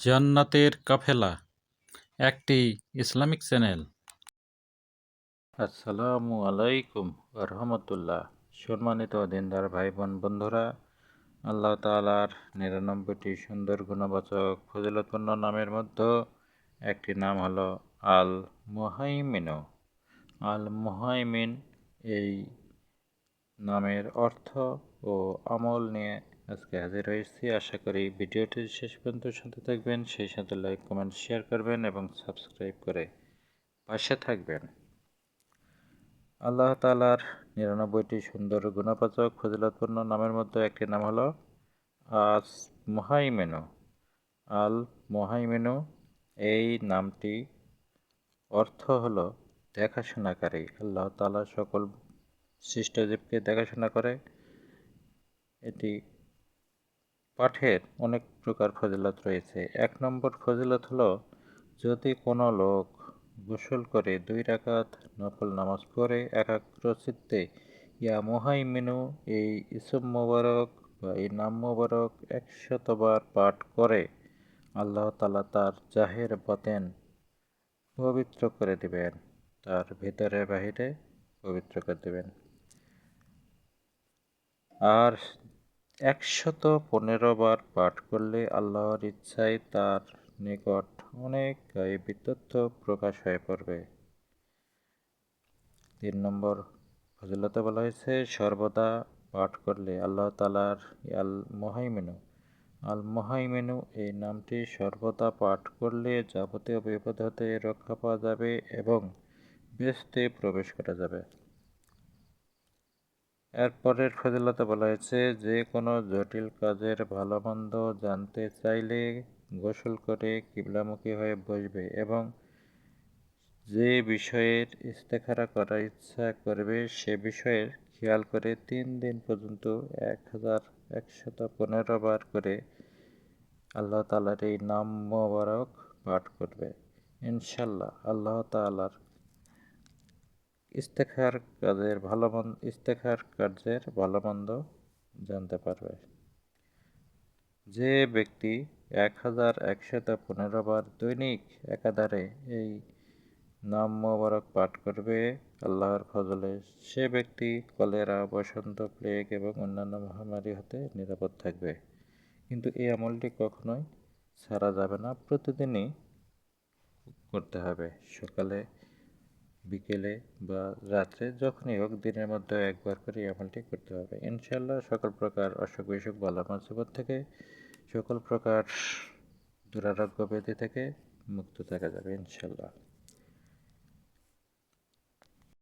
জান্নাতের কাফেলা একটি Islamic channel. আসসালামু আলাইকুম রহমতুল্লাহ। সম্মানিত দিনদার ভাই বোন বন্ধুরা, আল্লাহ তাআলার ৯৯টি সুন্দর গুণবাচক ফজিলতপূর্ণ নামের মধ্যে একটি নাম হলো আল মুহাইমিন। আল মুহাইমিন এই নামের অর্থ ও আমল নিয়ে আজকে হাজির হয়েছি। আশা করি ভিডিওটি শেষ পর্যন্ত শুনতে থাকবেন, সেই সাথে লাইক কমেন্ট শেয়ার করবেন এবং সাবস্ক্রাইব করে পাশে থাকবেন। আল্লাহ তাআলার ৯৯টি সুন্দর গুণবাচক ফজিলতপূর্ণ নামের মধ্যে একটি নাম হলো আস মুহাইমিন। আল মুহাইমিন এই নামটি অর্থ হলো দেখাশোনাকারী। আল্লাহ তাআলা সকল সৃষ্টজীবকে দেখাশোনা করে। এটি পাঠের অনেক প্রকার ফজিলত রয়েছে। ১ নম্বর ফজিলত হলো, যদি কোনো লোক গোসল করে ২ রাকাত নফল নামাজ পড়ে একাগ্রচিত্তে ইয়া মুহাইমিনু এই ইসম মোবারক বা এই নাম মোবারক ১০০ বার পাঠ করে, আল্লাহ তাআলা তার জাহের বাতেন পবিত্র করে দিবেন, তার ভিতরে বাহিরে পবিত্র করে দেবেন। আর ১১৫ বার পাঠ করলে আল্লাহর ইচ্ছায় তার নিকট অনেক গায়েবী তথ্য প্রকাশ হয়ে পড়বে। ৩ নম্বর ফজিলতে বলা হয়েছে, সর্বদা পাঠ করলে আল্লাহ তাআলার আল মুহাইমিনু এই নামটি সর্বদা পাঠ করলে যাবতীয় বিপদ হতে রক্ষা পাওয়া যাবে এবং বেহেশতে প্রবেশ করা যাবে। এরপরের ফজিলতে বলা হয়েছে, যে কোনো জটিল কাজের ভালো মন্দ জানতে চাইলে গোসল করে কিবলামুখী হয়ে বসবে এবং যে বিষয়ের ইস্তেখারা করার ইচ্ছা করবে সে বিষয়ের খেয়াল করে ৩ দিন পর্যন্ত ১১১৫ বার করে আল্লাহ তাআলার এই নাম মোবারক পাঠ করবে। ইনশাআল্লাহ আল্লাহ তাআলার ইস্তেখার কার্যের ভালো মন্দ জানতে পারবে। যে ব্যক্তি ১১১৫ বার দৈনিক একাধারে এই নাম মোবারক পাঠ করবে আল্লাহর ফজলে, সে ব্যক্তি কলেরা, বসন্ত, প্লেগ এবং অন্যান্য মহামারী হতে নিরাপদ থাকবে। কিন্তু এই আমলটি কখনোই ছাড়া যাবে না, প্রতিদিনই করতে হবে। সকালে, বিকেলে বা রাত্রে, যখনই হোক দিনের মধ্যে একবার করে এই আমলটি করতে হবে। ইনশাআল্লাহ সকল প্রকার অসুখ বিসুখ বালা মুসিবত থেকে, সকল প্রকার দুরারোগ্য ব্যাধি থেকে মুক্ত থাকা যাবে ইনশাআল্লাহ।